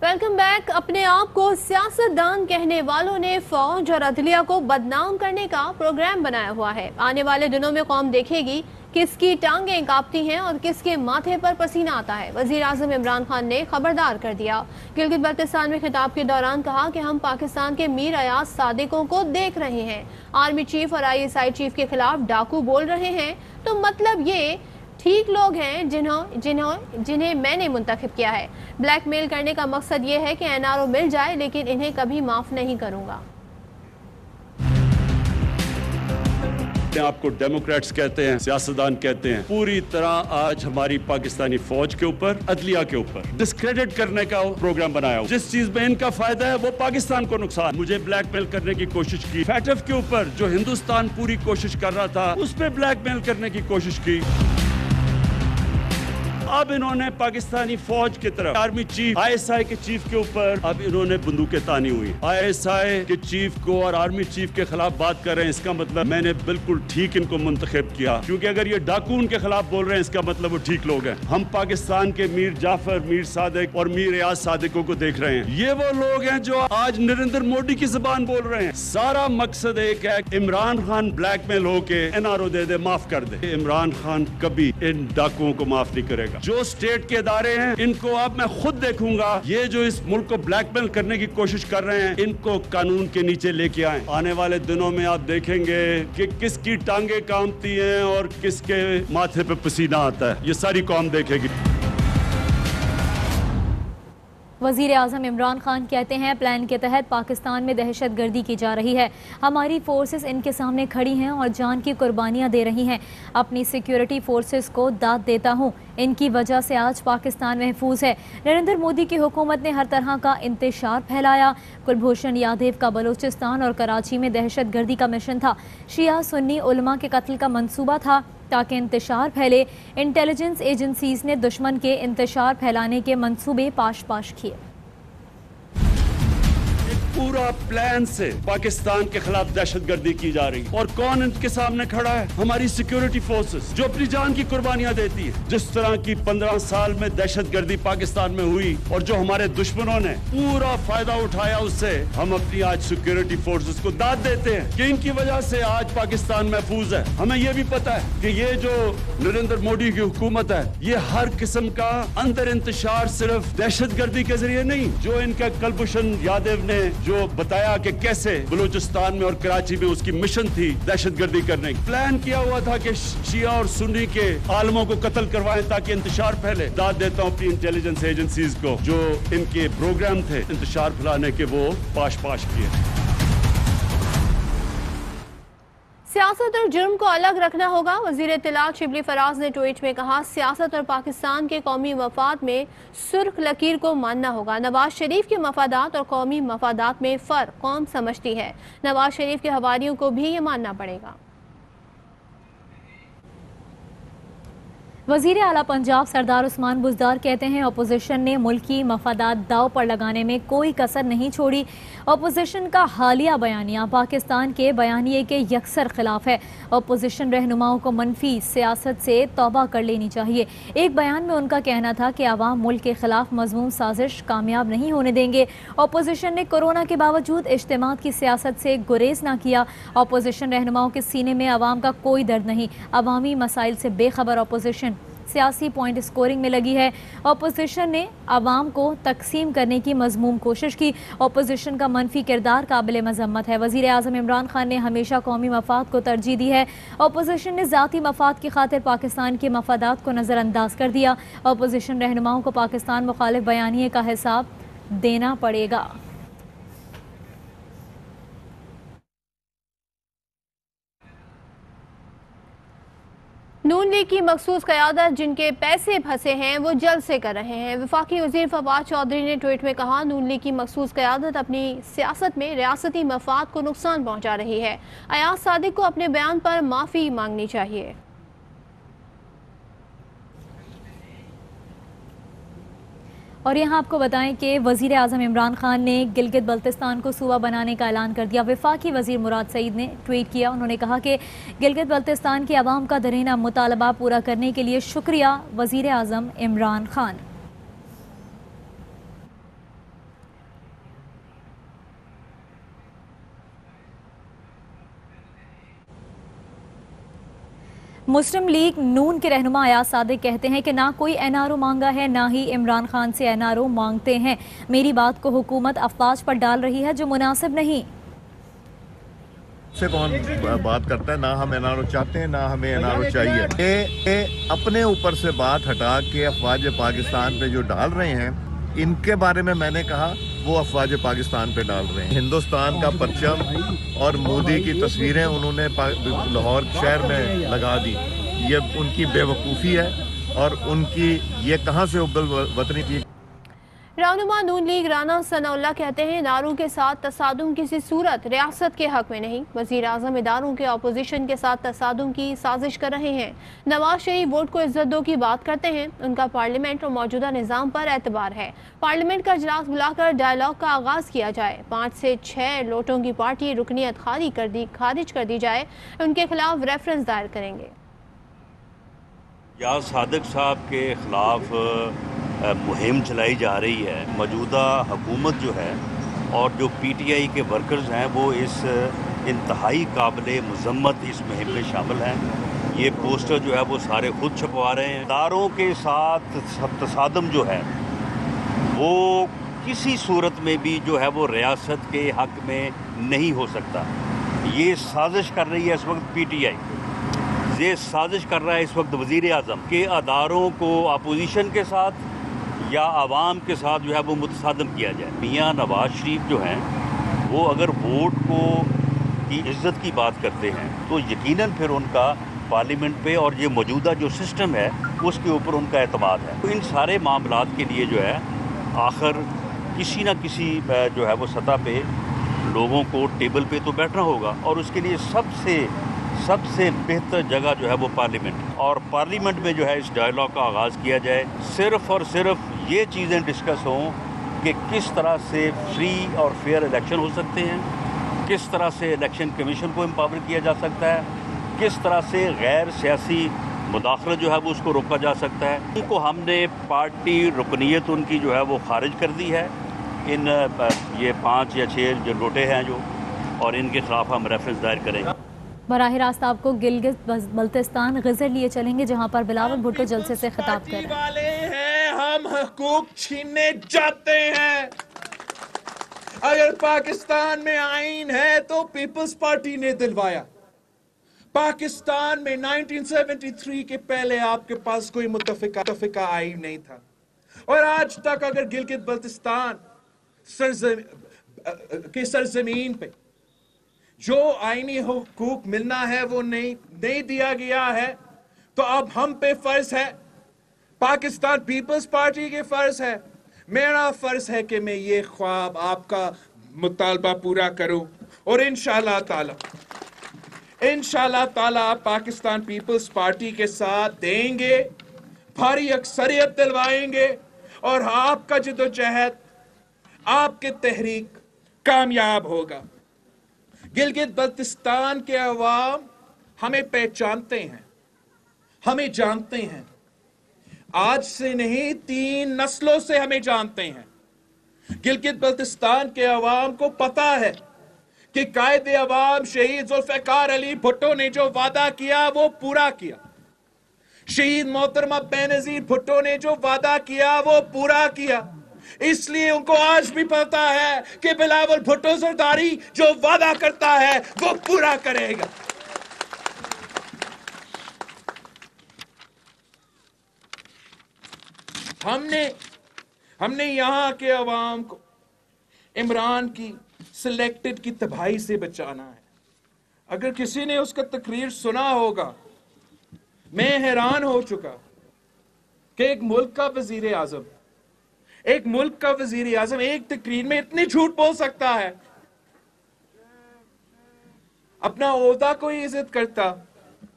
Welcome back. अपने आप को सियासतदान कहने वालों ने फौज और अदलिया को बदनाम करने का प्रोग्राम बनाया हुआ है। आने वाले दिनों में कौम देखेगी किसकी टांगें कांपती हैं और किसके माथे पर पसीना आता है। वजीर आजम इमरान खान ने खबरदार कर दिया। गिलगित बल्तिस्तान में खिताब के दौरान कहा कि हम पाकिस्तान के मीर अयाज सादिकों को देख रहे हैं। आर्मी चीफ और ISI चीफ के खिलाफ डाकू बोल रहे हैं, तो मतलब ये ठीक लोग हैं जिन्हें मैंने मुंतखब किया है। ब्लैकमेल करने का मकसद ये है कि NRO मिल जाए, लेकिन इन्हें कभी माफ नहीं करूंगा। आपको डेमोक्रेट्स कहते हैं, सियासतदान कहते हैं, पूरी तरह आज हमारी पाकिस्तानी फौज के ऊपर, अदलिया के ऊपर डिस्क्रेडिट करने का प्रोग्राम बनाया। जिस चीज में इनका फायदा है वो पाकिस्तान को नुकसान। मुझे ब्लैकमेल करने की कोशिश की। फैटफ के ऊपर जो हिंदुस्तान पूरी कोशिश कर रहा था उस पर ब्लैकमेल करने की कोशिश की। अब इन्होंने पाकिस्तानी फौज की तरफ आर्मी चीफ ISI के चीफ के ऊपर अब इन्होंने बंदूकें तानी हुई। ISI के चीफ को और आर्मी चीफ के खिलाफ बात कर रहे हैं, इसका मतलब मैंने बिल्कुल ठीक इनको मुंतखब किया, क्योंकि अगर ये डाकू उनके खिलाफ बोल रहे हैं इसका मतलब वो ठीक लोग हैं। हम पाकिस्तान के मीर जाफर, मीर सादिक और मीर रियाज सादिकों को देख रहे हैं। ये वो लोग हैं जो आज नरेंद्र मोदी की जुबान बोल रहे हैं। सारा मकसद एक है, इमरान खान ब्लैकमेल होके NRO दे दे, माफ कर दे। इमरान खान कभी इन डाकुओं को माफ नहीं करेगा। जो स्टेट के इदारे हैं इनको अब मैं खुद देखूंगा। ये जो इस मुल्क को ब्लैकमेल करने की कोशिश कर रहे हैं, इनको कानून के नीचे लेके आए। आने वाले दिनों में आप देखेंगे कि किसकी टांगे कांपती हैं और किसके माथे पे पसीना आता है। ये सारी कौम देखेगी। वज़ीर आज़म इमरान खान कहते हैं, प्लान के तहत पाकिस्तान में दहशत गर्दी की जा रही है। हमारी फोर्सेस इनके सामने खड़ी हैं और जान की कुर्बानियां दे रही हैं। अपनी सिक्योरिटी फोर्सेस को दाद देता हूं, इनकी वजह से आज पाकिस्तान महफूज है। नरेंद्र मोदी की हुकूमत ने हर तरह का इंतशार फैलाया। कुलभूषण यादव का बलूचिस्तान और कराची में दहशत गर्दी का मिशन था। शिया सुन्नी उलमा के कत्ल का मंसूबा था ताकि इंतशार फैले। इंटेलिजेंस एजेंसीज ने दुश्मन के इंतशार फैलाने के मंसूबे पाश किए। पूरा प्लान से पाकिस्तान के खिलाफ दहशतगर्दी की जा रही है। और कौन इनके सामने खड़ा है? हमारी सिक्योरिटी फोर्सेस जो अपनी जान की कुर्बानियां देती है। जिस तरह की 15 साल में दहशतगर्दी पाकिस्तान में हुई और जो हमारे दुश्मनों ने पूरा फायदा उठाया, उससे हम अपनी आज सिक्योरिटी फोर्सेस को दाद देते हैं कि इनकी वजह से आज पाकिस्तान महफूज है। हमें यह भी पता है कि ये जो नरेंद्र मोदी की हुकूमत है, ये हर किस्म का अंदर इंतशार सिर्फ दहशतगर्दी के जरिए नहीं, जो इनका कुलभूषण यादव ने जो बताया कि कैसे बलूचिस्तान में और कराची में उसकी मिशन थी दहशतगर्दी करने की। प्लान किया हुआ था कि शिया और सुन्नी के आलमों को कत्ल करवाएं ताकि इंतशार फैले। दाद देता हूं अपनी इंटेलिजेंस एजेंसीज को, जो इनके प्रोग्राम थे इंतशार फैलाने के, वो पाश किए। सियासत और जुर्म को अलग रखना होगा। वजीर इत्तलात शिबली फराज ने ट्वीट में कहा, सियासत और पाकिस्तान के कौमी मफाद में सुर्ख लकीर को मानना होगा। नवाज शरीफ के मफादात और कौमी मफादात में फ़र्क कौम समझती है। नवाज शरीफ के हवारियों को भी ये मानना पड़ेगा। वज़ीर आला पंजाब सरदार उस्मान बुज़दार कहते हैं, अपोजिशन ने मुल्की मफादात दाव पर लगाने में कोई कसर नहीं छोड़ी। अपोजिशन का हालिया बयानिया पाकिस्तान के बयानिए के यकसर खिलाफ है। अपोजिशन रहनुमाओं को मनफी सियासत से तौबा कर लेनी चाहिए। एक बयान में उनका कहना था कि आवाम मुल्क के खिलाफ मज़मूम साजिश कामयाब नहीं होने देंगे। अपोजिशन ने कोरोना के बावजूद इज्तिमात की सियासत से गुरेज ना किया। अपोजिशन रहनुमाओं के सीने में आवाम का कोई दर्द नहीं। अवामी मसाइल से बेखबर अपोजिशन सियासी पॉइंट स्कोरिंग में लगी है। अपोजिशन ने आवाम को तकसीम करने की मजमूम कोशिश की। अपोजिशन का मनफी किरदार काबिल मजम्मत है। वज़ीर आज़म इमरान खान ने हमेशा कौमी मफाद को तरजीह दी है। अपोजिशन ने ज़ाती मफाद की खातिर पाकिस्तान के मफादात को नज़रअंदाज कर दिया। अपोजिशन रहनुमाओं को पाकिस्तान मुखालिफ बयानिए का हिसाब देना पड़ेगा। नून लीग की मखसूस क़यादत जिनके पैसे फंसे हैं वो जल्द से कर रहे हैं। वफाकी वज़ीर फवाद चौधरी ने ट्वीट में कहा, नून लीग की मखसूस क़यादत अपनी सियासत में रियासती मफाद को नुकसान पहुँचा रही है। अयाज सादिक को अपने बयान पर माफ़ी मांगनी चाहिए। और यहाँ आपको बताएं कि वज़ीर आज़म इमरान खान ने गिलगित बल्तिस्तान को सूबा बनाने का ऐलान कर दिया। वफाकी वज़ीर मुराद सईद ने ट्वीट किया। उन्होंने कहा कि गिलगित बल्तिस्तान के अवाम का दरीना मुतालबा पूरा करने के लिए शुक्रिया वज़ीर आज़म इमरान खान। مسلم لیگ نون کے رہنما ایاز صادق کہتے ہیں کہ نہ کوئی این آر او مانگا ہے، نہ ہی عمران خان سے این آر او مانگتے ہیں۔ میری بات کو حکومت افواج پر ڈال رہی ہے جو مناسب نہیں۔ سے کون بات کرتا ہے؟ نہ ہم این آر او چاہتے ہیں، نہ ہمیں این آر او چاہیے۔ یہ اپنے اوپر سے بات ہٹا کے افواج پاکستان پہ جو ڈال رہے ہیں، ان کے بارے میں نے کہا وہ افواج پاکستان پہ ڈال رہے ہیں۔ ہندوستان کا پرچم اور مودی کی تصویریں انہوں نے لاہور شہر میں لگا دی۔ یہ ان کی بے وقوفی ہے اور ان کی یہ کہاں سے حب الوطنی کی۔ رہنما نون لیگ رانا ثناء اللہ کہتے ہیں اداروں کے ساتھ تصادم کسی صورت ریاست کے حق میں نہیں۔ وزیر اعظم اداروں کے اپوزیشن کے ساتھ تصادم کی سازش کر رہے ہیں۔ نواز شریف ووٹ کو عزت دو کی بات کرتے ہیں، ان کا پارلیمنٹ اور موجودہ نظام پر اعتبار ہے۔ پارلیمنٹ کا اجلاس بلا کر ڈائیلاگ کا آغاز کیا جائے، 5 سے 6 لوٹوں کی پارٹی رکنیت خارج کر دی جائے، ان کے خلاف ریفرنس دائر کریں گے۔ ایاز صادق صاحب کے خلاف مہم چلائی جا رہی ہے۔ موجودہ حکومت جو ہے اور جو پی ٹی آئی کے ورکرز ہیں وہ اس انتہائی قابل مذمت اس مہم میں شامل ہیں۔ یہ پوسٹر جو ہے وہ سارے خود چھپوا رہے ہیں۔ اداروں کے ساتھ تصادم جو ہے وہ کسی صورت میں بھی جو ہے وہ ریاست کے حق میں نہیں ہو سکتا۔ یہ سازش کر رہی ہے اس وقت پی ٹی آئی، یہ سازش کر رہا ہے اس وقت وزیر اعظم کہ اداروں کو اپوزیشن کے ساتھ یا عوام کے ساتھ جو ہے وہ متصادم کیا جائے۔ میاں نواز شریف جو ہیں وہ اگر ووٹ کی عزت کی بات کرتے ہیں تو یقیناً پھر ان کا پارلیمنٹ پہ اور یہ موجودہ جو سسٹم ہے اس کے اوپر ان کا اعتماد ہے۔ تو ان سارے معاملات کے لیے جو ہے آخر کسی نہ کسی جو ہے وہ سطح پہ لوگوں کو ٹیبل پہ تو بیٹھنا ہوگا، اور اس کے لیے سب سے بہتر جگہ جو ہے وہ پارلیمنٹ، اور پارلیمنٹ میں جو ہے اس ڈائیلاگ کا آغاز کیا جائے۔ صرف اور صرف یہ چیزیں ڈسکس ہوں کہ کس طرح سے فری اور فیئر الیکشن ہو سکتے ہیں، کس طرح سے الیکشن کمیشن کو امپاور کیا جا سکتا ہے، کس طرح سے غیر سیاسی مداخلت جو ہے وہ اس کو روکا جا سکتا ہے۔ ان کو ہم نے پارٹی رکنیت ان کی جو ہے وہ خارج کر دی ہے، یہ 5 یا 6 جو لوٹے ہیں جو، اور ان کے خلاف ہم ریفرنس دائر کریں گے۔ براہ راست آپ کو گلگت بلتستان غزر لیے چلیں گے جہاں پر بلاول بھٹو جلسے سے خطاب کر رہے ہیں۔ ہم حقوق چھیننے جاتے ہیں۔ اگر پاکستان میں آئین ہے تو پیپلز پارٹی نے دلوایا۔ پاکستان میں 1973 کے پہلے آپ کے پاس کوئی متفقہ آئین نہیں تھا، اور آج تک اگر گلگت بلتستان کی سرزمین پہ جو آئینی حقوق ملنا ہے وہ نہیں دیا گیا ہے، تو اب ہم پہ فرض ہے، پاکستان پیپلز پارٹی کے فرض ہے، میرا فرض ہے کہ میں یہ خواب آپ کا مطالبہ پورا کروں، اور انشاءاللہ تعالی پاکستان پیپلز پارٹی کے ساتھ دیں گے، بھاری اکثریت دلوائیں گے، اور آپ کا جدوجہد، آپ کے تحریک کامیاب ہوگا۔ گلگت بلتستان کے عوام ہمیں پہچانتے ہیں، ہمیں جانتے ہیں، آج سے نہیں 3 نسلوں سے ہمیں جانتے ہیں۔ گلگت بلتستان کے عوام کو پتا ہے کہ قائد عوام شہید ذوالفقار علی بھٹو نے جو وعدہ کیا وہ پورا کیا، شہید محترمہ بینظیر بھٹو نے جو وعدہ کیا وہ پورا کیا۔ اس لیے ان کو آج بھی پتا ہے کہ بلاول بھٹو زرداری جو وعدہ کرتا ہے وہ پورا کرے گا۔ ہم نے یہاں کے عوام کو عمران کی سلیکٹڈ کی تباہی سے بچانا ہے۔ اگر کسی نے اس کا تقریر سنا ہوگا، میں حیران ہو چکا کہ ایک ملک کا وزیر اعظم ایک تقریر میں اتنی جھوٹ بول سکتا ہے۔ اپنا عہدہ کوئی عزت کرتا،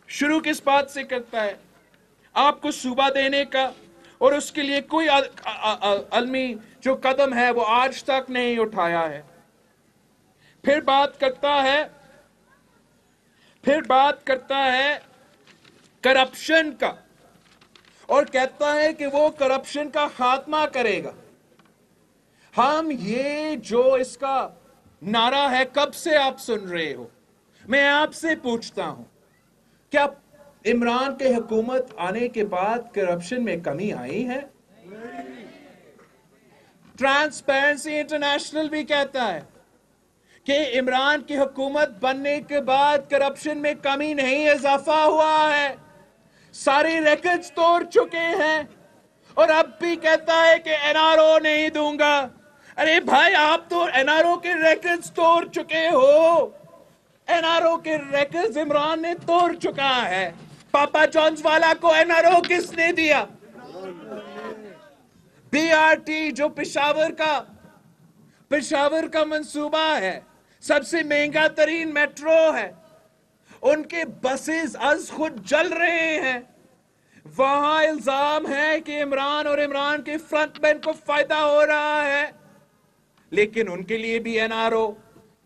شروع کس بات سے کرتا ہے؟ آپ کو صوبہ دینے کا، اور اس کے لیے کوئی علمی جو قدم ہے وہ آج تک نہیں اٹھایا ہے۔ پھر بات کرتا ہے کرپشن کا، اور کہتا ہے کہ وہ کرپشن کا خاتمہ کرے گا۔ ہم یہ جو اس کا نعرہ ہے کب سے آپ سن رہے ہو؟ میں آپ سے پوچھتا ہوں، کیا इमरान के हुकूमत आने के बाद करप्शन में कमी आई है? ट्रांसपेरेंसी इंटरनेशनल भी कहता है कि इमरान की हुकूमत बनने के बाद करप्शन में कमी नहीं, इजाफा हुआ है। सारे रिकॉर्ड्स तोड़ चुके हैं और अब भी कहता है कि एनआरओ नहीं दूंगा। अरे भाई, आप तो एनआरओ के रिकॉर्ड्स तोड़ चुके हो। एनआरओ के रिकॉर्ड्स इमरान ने तोड़ चुका है। पापा जॉन्स वाला को एनआरओ किसने दिया? बीआरटी जो पेशावर का मंसूबा है, सबसे महंगा तरीन मेट्रो है, उनके बसेस आज खुद जल रहे हैं। वहां इल्जाम है कि इमरान और इमरान के फ्रंटमैन को फायदा हो रहा है, लेकिन उनके लिए भी एनआरओ।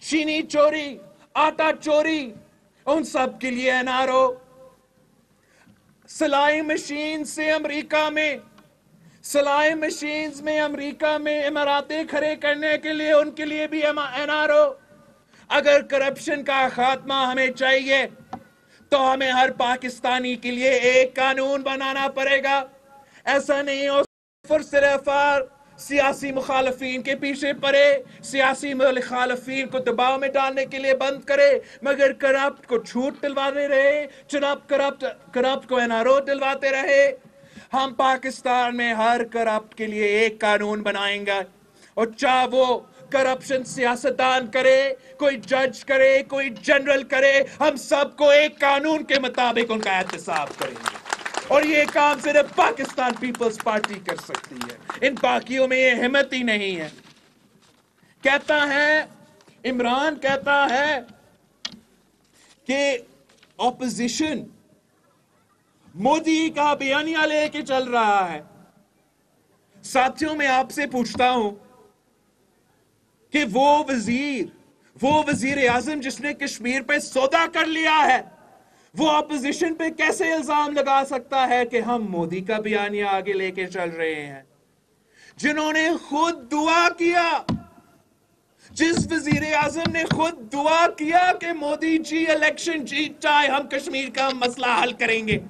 चीनी चोरी, आटा चोरी, उन सब के लिए एनआरओ। सिलाई मशीन में अमेरिका में इमारतें खड़े करने के लिए उनके लिए भी एनआरओ। अगर करप्शन का खात्मा हमें चाहिए तो हमें हर पाकिस्तानी के लिए एक कानून बनाना पड़ेगा। ऐसा नहीं हो सिर्फ सियासी मुखालफीन के पीछे पड़े, सियासी मुखालफीन को दबाव में डालने के लिए बंद करे, मगर करप्ट को छूट दिलवाते रहे, करप्ट को एनआरओ दिलवाते रहे। हम पाकिस्तान में हर करप्ट के लिए एक कानून बनाएंगे, और चाहे वो करप्शन सियासतदान करे, कोई जज करे, कोई जनरल करे, हम सबको एक कानून के मुताबिक उनका एहतसाब करेंगे। और ये काम सिर्फ पाकिस्तान पीपल्स पार्टी कर सकती है, इन बाकियों में ये हिम्मत ही नहीं है। इमरान कहता है कि ऑपोजिशन मोदी का बयानिया लेके चल रहा है। साथियों, मैं आपसे पूछता हूं कि वो वजीर आजम जिसने कश्मीर पे सौदा कर लिया है, वो अपोजिशन पे कैसे इल्जाम लगा सकता है कि हम मोदी का बयानिया आगे लेके चल रहे हैं? जिन्होंने खुद दुआ किया, जिस वजीर आजम ने खुद दुआ किया कि मोदी जी इलेक्शन जीत जाए, हम कश्मीर का मसला हल करेंगे,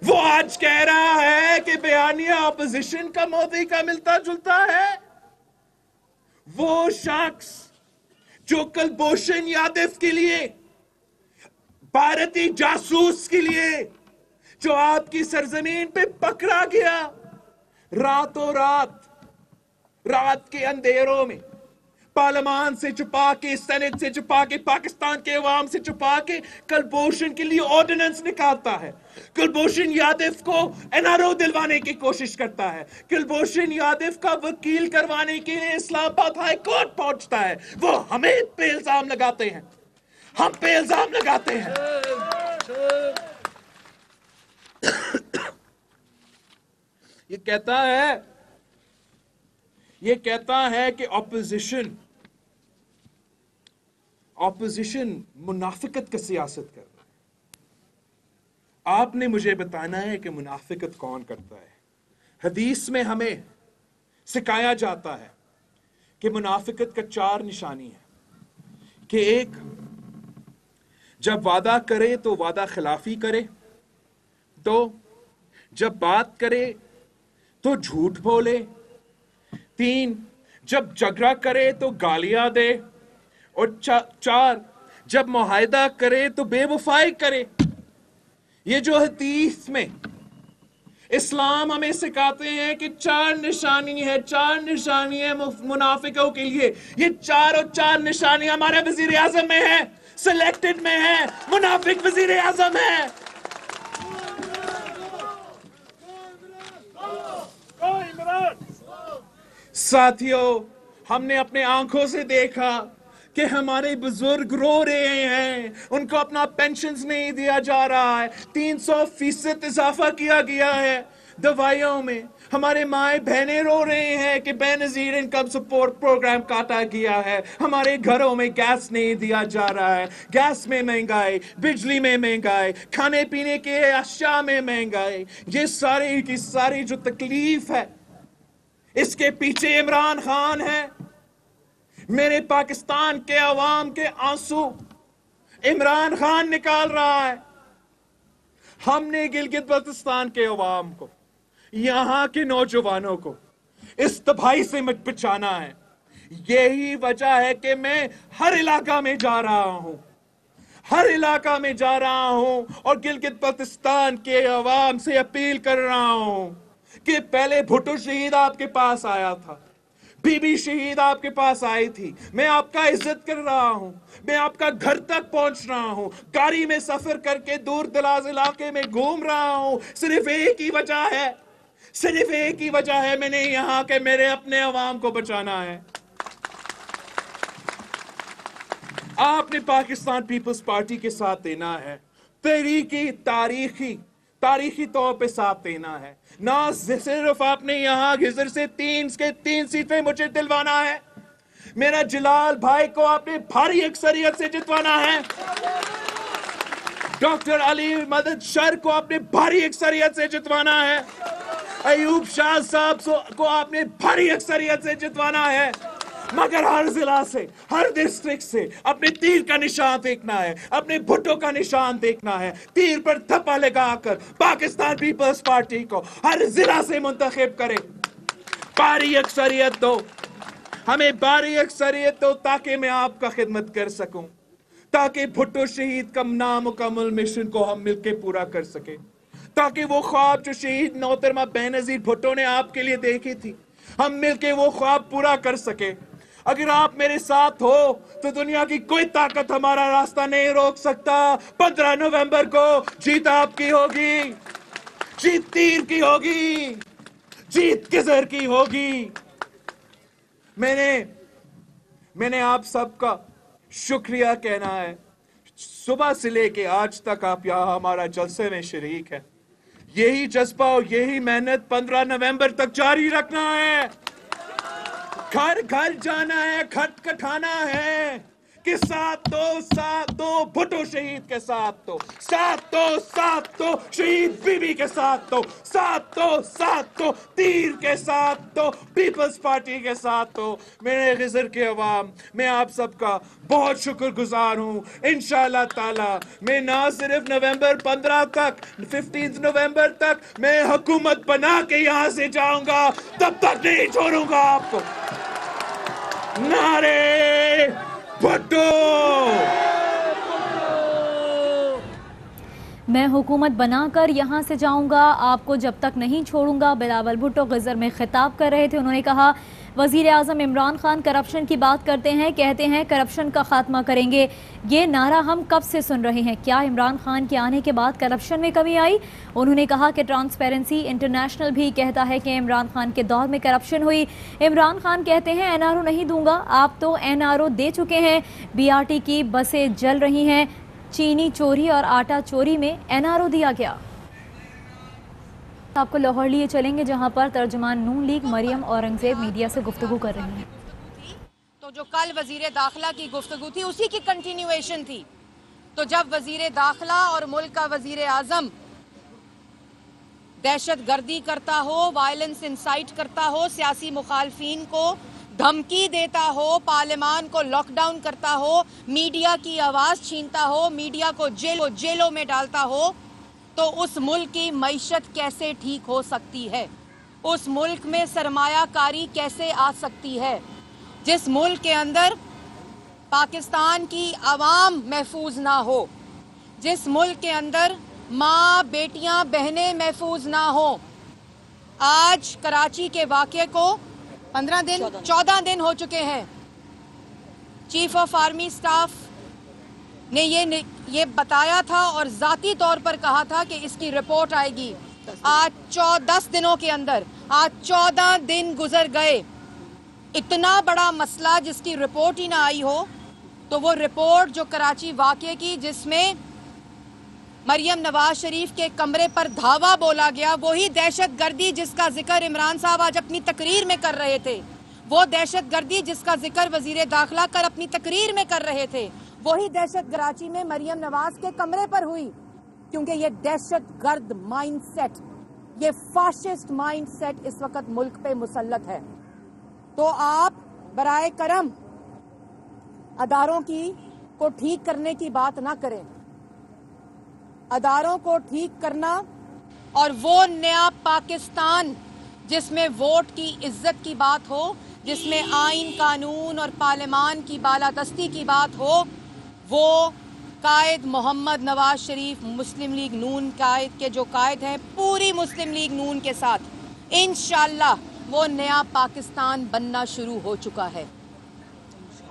वो आज कह रहा है कि बयानिया अपोजिशन का मोदी का मिलता जुलता है। वो शख्स जो कुलभूषण यादव के लिए, भारतीय जासूस के लिए, जो आपकी सरजमीन पे पकड़ा गया, रातों रात के अंधेरों में पार्लियामान से छुपा के, सेनेट से छुपा के, पाकिस्तान के अवाम से छुपा के कुलभूषण के लिए ऑर्डिनेंस निकालता है, कुलभूषण यादव को एनआरओ दिलवाने की कोशिश करता है, कुलभूषण यादव का वकील करवाने के लिए इस्लामाबाद हाई कोर्ट पहुंचता है। वो हमें पे इल्जाम लगाते हैं, हम पे इल्जाम लगाते हैं। ये कहता है कि ऑपोजिशन मुनाफिकत का सियासत कर रहा है। आपने मुझे बताना है कि मुनाफिकत कौन करता है। हदीस में हमें सिखाया जाता है कि मुनाफिकत का 4 निशानी है कि एक, जब वादा करे तो वादा खिलाफी करे, 2, जब बात करे तो झूठ बोले, 3, जब झगड़ा करे तो गालियां दे, और 4, जब मुआहदा करे तो बेवफाई करे। ये जो हदीस में इस्लाम हमें सिखाते हैं कि 4 निशानी है मुनाफिकों के लिए। ये 4 निशानी हमारे वजीर आजम में है, सिलेक्टेड में है, मुनाफिक वजीर आजम है। साथियों, हमने अपने आंखों से देखा कि हमारे बुजुर्ग रो रहे हैं, उनको अपना पेंशन्स नहीं दिया जा रहा है, 300% इजाफा किया गया है दवाइयों में। हमारे माए बहनें रो रहे हैं कि बेनजीर इनकम सपोर्ट प्रोग्राम काटा गया है, हमारे घरों में गैस नहीं दिया जा रहा है, गैस में महंगाई, बिजली में महंगाई, खाने पीने के अशिया में महंगाई। ये सारी की सारी जो तकलीफ है, इसके पीछे इमरान खान है। मेरे पाकिस्तान के अवाम के आंसू इमरान खान निकाल रहा है। हमने गिलगित बल्तिस्तान के अवाम को, यहाँ के नौजवानों को इस तबाही से बचाना है। यही वजह है कि मैं हर इलाका में जा रहा हूं, हर इलाका में जा रहा हूं और गिलगित बल्तिस्तान के अवाम से अपील कर रहा हूं कि पहले भुट्टो शहीद आपके पास आया था, बीबी शहीद आपके पास आई थी, मैं आपका इज्जत कर रहा हूं, मैं आपका घर तक पहुंच रहा हूं, गाड़ी में सफर करके दूर दराज इलाके में घूम रहा हूं। सिर्फ एक ही वजह है, सिर्फ एक ही वजह है, मैंने यहाँ के मेरे अपने अवाम को बचाना है। आपने पाकिस्तान पीपल्स पार्टी के साथ देना है, तारीखी तौर पे साथ देना है। ना सिर्फ आपने यहाँ गिजर से तीन सीटें मुझे दिलवाना है, मेरा जलाल भाई को आपने भारी अक्सरियत से जितवाना है, डॉक्टर अली मदद शर को आपने भारी अक्सरियत से जितवाना है, अयूब शाह साहब को आपने भारी अक्सरियत से जितवाना है। मगर हर जिला से, हर डिस्ट्रिक्ट से अपने तीर का निशान देखना है, अपने भुट्टो का निशान देखना है। तीर पर थप्पा लगाकर पाकिस्तान पीपल्स पार्टी को हर जिला से मुंतखब करें। भारी अक्सरियत दो, हमें भारी अक्सरियत दो ताकि मैं आपका खिदमत कर सकूं, ताकि भुट्टो शहीद का नामुकम्मल मिशन को हम मिलकर पूरा कर सके, ताकि वो ख्वाब जो शहीद मोहतरमा बेनजीर भुट्टो ने आपके लिए देखी थी, हम मिलके वो ख्वाब पूरा कर सके। अगर आप मेरे साथ हो तो दुनिया की कोई ताकत हमारा रास्ता नहीं रोक सकता। 15 नवंबर को जीत आपकी होगी, जीत तीर की होगी, जीत किजर की होगी। मैंने आप सबका शुक्रिया कहना है। सुबह से लेके आज तक आप यहाँ हमारा जलसे में शरीक है। यही जज्बा और यही मेहनत 15 नवंबर तक जारी रखना है। घर घर जाना है, खटखटाना है कि साथ दो भुट्टो शहीद के साथ दो, साथ दो शहीद बीबी के साथ दो, साथ दो तीर के साथ दो, पीपल्स पार्टी के साथ दो। मेरे गिजर के अवाम, मैं आप सबका बहुत शुक्रगुजार हूँ। इंशाअल्लाह ताला मैं ना सिर्फ नवंबर 15 तक, 15 नवंबर तक मैं हुकूमत बना के यहाँ से जाऊंगा, तब तक नहीं छोड़ूंगा आपको। नारे भुट्टो, मैं हुकूमत बनाकर यहाँ से जाऊँगा, आपको जब तक नहीं छोड़ूंगा, बिलावल भुट्टो गिजर में खिताब कर रहे थे। उन्होंने कहा वज़ीर आज़म इमरान खान करप्शन की बात करते हैं, कहते हैं करप्शन का खात्मा करेंगे। ये नारा हम कब से सुन रहे हैं, क्या इमरान खान के आने के बाद करप्शन में कमी आई? उन्होंने कहा कि ट्रांसपेरेंसी इंटरनेशनल भी कहता है कि इमरान खान के दौर में करप्शन हुई। इमरान खान कहते हैं एनआरओ नहीं दूंगा, आप तो एनआरओ दे चुके हैं। बीआरटी की बसें जल रही हैं, चीनी चोरी और आटा चोरी में एनआरओ दिया गया। आपको लाहौर लिए चलेंगे जहां पर तर्जुमान नून लीग मरियम औरंगजेब मीडिया से गुफ्तगू कर रही हैं। तो जो कल वजीर दाखिला की गुफ्तगू थी उसी की कंटिन्यूएशन थी। तो जब वजीर दाखिला और मुल्क का वजीर आजम दहशत गर्दी करता हो, वायलेंस इंसाइट करता हो, सियासी मुखालफीन को धमकी देता हो, पार्लियामान को लॉकडाउन करता हो, मीडिया की आवाज़ छीनता हो, मीडिया को जेलों में डालता हो, तो उस मुल्क की मईशत कैसे ठीक हो सकती है? उस मुल्क में सरमायाकारी कैसे आ सकती है? जिस मुल्क के अंदर पाकिस्तान की आवाम महफूज ना हो, जिस मुल्क के अंदर माँ बेटियां बहनें महफूज ना हो। आज कराची के वाक़े को 14 दिन हो चुके हैं। चीफ ऑफ आर्मी स्टाफ ने ये बताया था और ज़ाती तौर पर कहा था कि इसकी रिपोर्ट आएगी। आज 10 दिनों के अंदर आज 14 दिन गुजर गए। इतना बड़ा मसला जिसकी रिपोर्ट ही ना आई हो, तो वो रिपोर्ट जो कराची वाक़े की, जिसमें मरियम नवाज शरीफ के कमरे पर धावा बोला गया, वही दहशत गर्दी जिसका जिक्र इमरान साहब आज अपनी तकरीर में कर रहे थे, वो दहशत गर्दी जिसका जिक्र वजीर दाखिला कर अपनी तकरीर में कर रहे थे, वही दहशत कराची में मरियम नवाज के कमरे पर हुई। क्योंकि ये दहशत गर्द माइंडसेट, ये फाशिस्ट माइंडसेट इस वक्त मुल्क पे मुसल्लत है। तो आप बराए करम अदारों को ठीक करने की बात ना करें। अदारों को ठीक करना और वो नया पाकिस्तान जिसमें वोट की इज्जत की बात हो, जिसमें आइन कानून और पार्लियामान की बालादस्ती की बात हो, वो कायद मोहम्मद नवाज शरीफ मुस्लिम लीग नून कायद के जो कायद हैं पूरी मुस्लिम लीग नून के साथ इंशाअल्लाह वो नया पाकिस्तान बनना शुरू हो चुका है।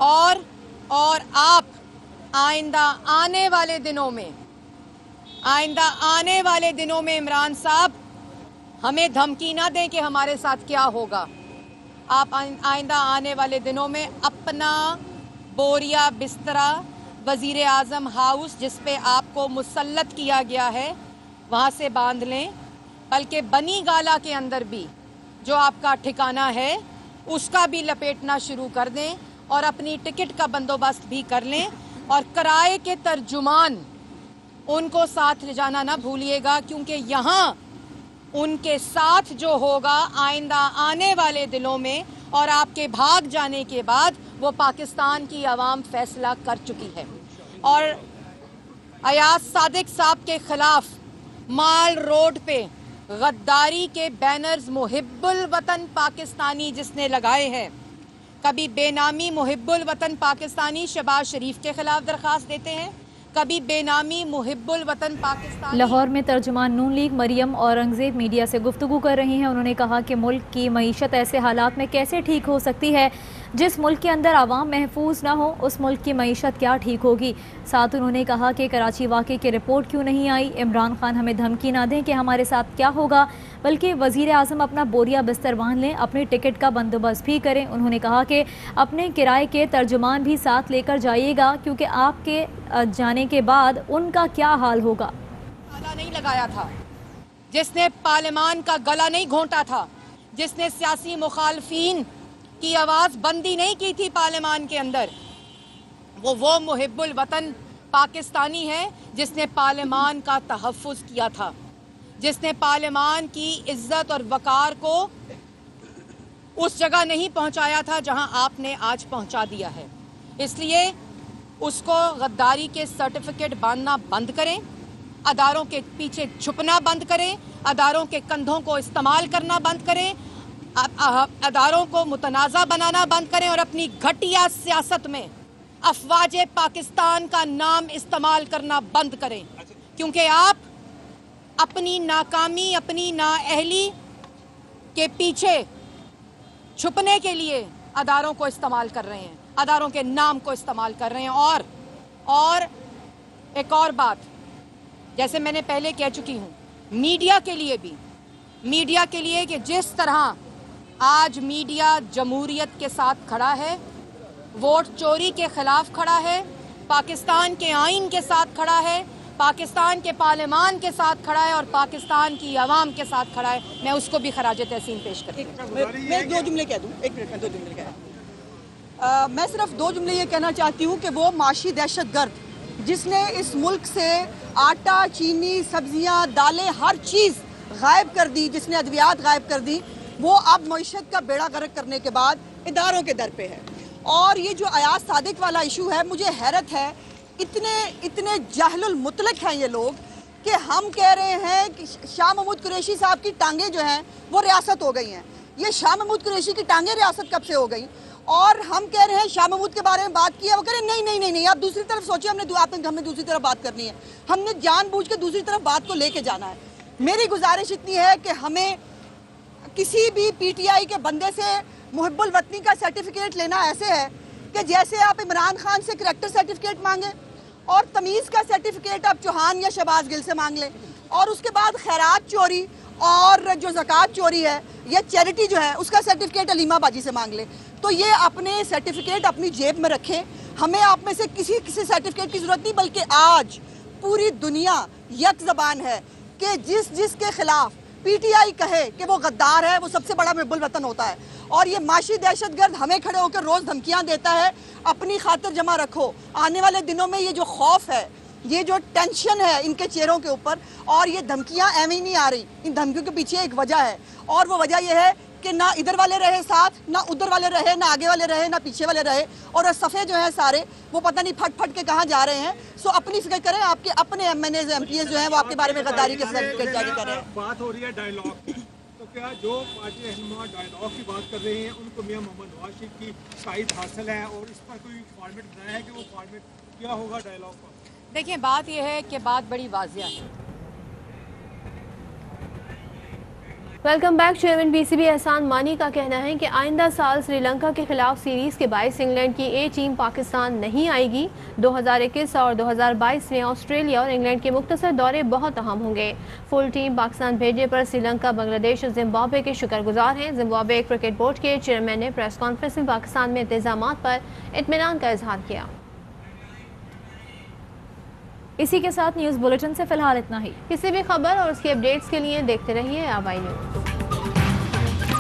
और आप आइंदा आने वाले दिनों में इमरान साहब हमें धमकी ना दें कि हमारे साथ क्या होगा। आप आइंदा आने वाले दिनों में अपना बोरिया बिस्तरा वजीर आज़म हाउस जिस पे आपको मुसल्लत किया गया है वहाँ से बांध लें, बल्कि बनी गाला के अंदर भी जो आपका ठिकाना है उसका भी लपेटना शुरू कर दें और अपनी टिकट का बंदोबस्त भी कर लें और किराए के तर्जुमान उनको साथ ले जाना ना भूलिएगा, क्योंकि यहाँ उनके साथ जो होगा आइंदा आने वाले दिनों में और आपके भाग जाने के बाद वो पाकिस्तान की आवाम फैसला कर चुकी है। और अयाज सादिक साहब के खिलाफ माल रोड पे गद्दारी के बैनर्स मुहिब्बुल वतन पाकिस्तानी जिसने लगाए हैं, कभी बेनामी मुहिब्बुल वतन पाकिस्तानी शहबाज शरीफ के खिलाफ दरख्वास्त देते हैं, कभी बेनामी मुहिब्बुल वतन पाकिस्तान। लाहौर में तर्जुमान नून लीग मरियम औरंगजेब मीडिया से गुफ्तगू कर रही हैं। उन्होंने कहा कि मुल्क की मईशत ऐसे हालात में कैसे ठीक हो सकती है जिस मुल्क के अंदर आवाम महफूज ना हो, उस मुल्क की मईशत क्या ठीक होगी। साथ उन्होंने कहा कि कराची वाक़े की रिपोर्ट क्यों नहीं आई, इमरान खान हमें धमकी ना दें कि हमारे साथ क्या होगा, बल्कि वज़ीर आज़म अपना बोरिया बिस्तर बांध लें, अपनी टिकट का बंदोबस्त भी करें। उन्होंने कहा कि अपने किराए के तर्जुमान भी साथ लेकर जाइएगा, क्योंकि आपके जाने के बाद उनका क्या हाल होगा। गला नहीं लगाया था, जिसने पार्लियामान का गला नहीं घोंटा था, जिसने सियासी मुखालफीन की आवाज़ बंदी नहीं की थी पार्लियामान के अंदर, वो मुहिब्बुल वतन पाकिस्तानी है जिसने पार्लियामान का तहफ़्फ़ुज़ किया था, जिसने पार्लियामान की इज्जत और वक़ार को उस जगह नहीं पहुंचाया था जहां आपने आज पहुंचा दिया है। इसलिए उसको गद्दारी के सर्टिफिकेट बांधना बंद करें, अदारों के पीछे छुपना बंद करें, अदारों के कंधों को इस्तेमाल करना बंद करें, अदारों को मुतनाज़ा बनाना बंद करें और अपनी घटिया सियासत में अफवाज पाकिस्तान का नाम इस्तेमाल करना बंद करें, क्योंकि आप अपनी नाकामी, अपनी नाअहली के पीछे छुपने के लिए अदारों को इस्तेमाल कर रहे हैं, अदारों के नाम को इस्तेमाल कर रहे हैं। और एक और बात, जैसे मैंने पहले कह चुकी हूँ, मीडिया के लिए कि जिस तरह आज मीडिया जमहूरियत के साथ खड़ा है, वोट चोरी के खिलाफ खड़ा है, पाकिस्तान के आइन के साथ खड़ा है, पाकिस्तान के पार्लियामान के साथ खड़ा है और पाकिस्तान की आवाम के साथ खड़ा है, मैं उसको भी खराज तहसीन पेश करती हूँ। मैं 2 जुमले कह दूँ, 1 मिनट में 2 जुमले कह मैं सिर्फ 2 जुमले ये कहना चाहती हूँ कि वो माशी दहशतगर्द जिसने इस मुल्क से आटा, चीनी, सब्जियाँ, दालें, हर चीज़ गायब कर दी, जिसने अद्वियात गायब कर दी, वो अब मईशत का बेड़ा गर्क करने के बाद इदारों के दर पे है। और ये जो अयाज सादिक वाला इशू है, मुझे हैरत है, इतने जाहिलुल मुतलक हैं ये लोग कि हम कह रहे हैं कि शाह महमूद कुरैशी साहब की टांगें जो हैं वो रियासत हो गई हैं। ये शाह महमूद कुरैशी की टांगें रियासत कब से हो गई? और हम कह रहे हैं शाह महमूद के बारे में बात की है, वो कह रहे हैं नहीं, आप दूसरी तरफ सोचिए, हमने दूसरी तरफ बात करनी है, हमने जानबूझ के दूसरी तरफ बात को लेके जाना है। मेरी गुजारिश इतनी है कि हमें किसी भी पीटीआई के बंदे से मुहिब्बुल वतनी का सर्टिफिकेट लेना ऐसे है कि जैसे आप इमरान खान से करैक्टर सर्टिफिकेट मांगे और तमीज़ का सर्टिफिकेट आप चौहान या शहबाज गिल से मांग लें, और उसके बाद खैरात चोरी और जो ज़कात चोरी है या चैरिटी जो है उसका सर्टिफिकेट अलीमा बाजी से मांग लें। तो ये अपने सर्टिफिकेट अपनी जेब में रखें, हमें आप में से किसी सर्टिफिकेट की ज़रूरत नहीं, बल्कि आज पूरी दुनिया यक ज़बान है कि जिसके खिलाफ पीटीआई कहे कि वो गद्दार है, वो सबसे बड़ा मुहिब्बुल वतन होता है। और ये माशी दहशतगर्द हमें खड़े होकर रोज़ धमकियां देता है, अपनी खातिर जमा रखो। आने वाले दिनों में ये जो खौफ है, ये जो टेंशन है इनके चेहरों के ऊपर, और ये धमकियां एवं ही नहीं आ रही, इन धमकियों के पीछे एक वजह है, और वो वजह यह है کہ نہ ادھر والے رہے ساتھ، نہ ادھر والے رہے، نہ آگے والے رہے، نہ پیچھے والے رہے، اور صفحے جو ہیں سارے وہ پتہ نہیں پھٹ پھٹ کے کہاں جا رہے ہیں. سو اپنی فکر کریں، آپ کے اپنے M N As M P As جو ہیں وہ آپ کے بارے میں غداری کے ساتھ جاری کر رہے ہیں. بات ہو رہی ہے ڈائیلاگ کی، تو کیا جو پارٹی رہنما ڈائیلاگ کی بات کر رہے ہیں ان کو میاں محمد نواز شریف کی تائید حاصل ہے، اور اس پر کوئی فارمیٹ بنایا ہے کہ وہ فارمیٹ کیا ہوگا ڈائیلاگ کا؟ دیکھیں بات یہ ہے کہ بات بڑی واضح ہے. Welcome back. Chairman P C B Ehsan Mani کا کہنا ہے کہ آئندہ سال سری لنکا کے خلاف سیریز کے باعث انگلینڈ کی اے ٹیم پاکستان نہیں آئے گی. 2021 اور 2022 میں آسٹریلیا اور انگلینڈ کے مختصر دورے بہت اہم ہوں گے. فل ٹیم پاکستان بھیجنے پر سری لنکا، بنگلہ دیش اور زمبابوے کے شکر گزار ہیں. زمبابوے کرکٹ بورڈ کے چیئرمین نے پریس کانفرنس میں پاکستان میں انتظامات پر اطمینان کا اظہار کیا. اسی کے ساتھ نیوز بلیٹن سے فی الحال اتنا ہی. کسی بھی خبر اور اس کی اپڈیٹس کے لیے دیکھتے رہیے آوائی نیوز.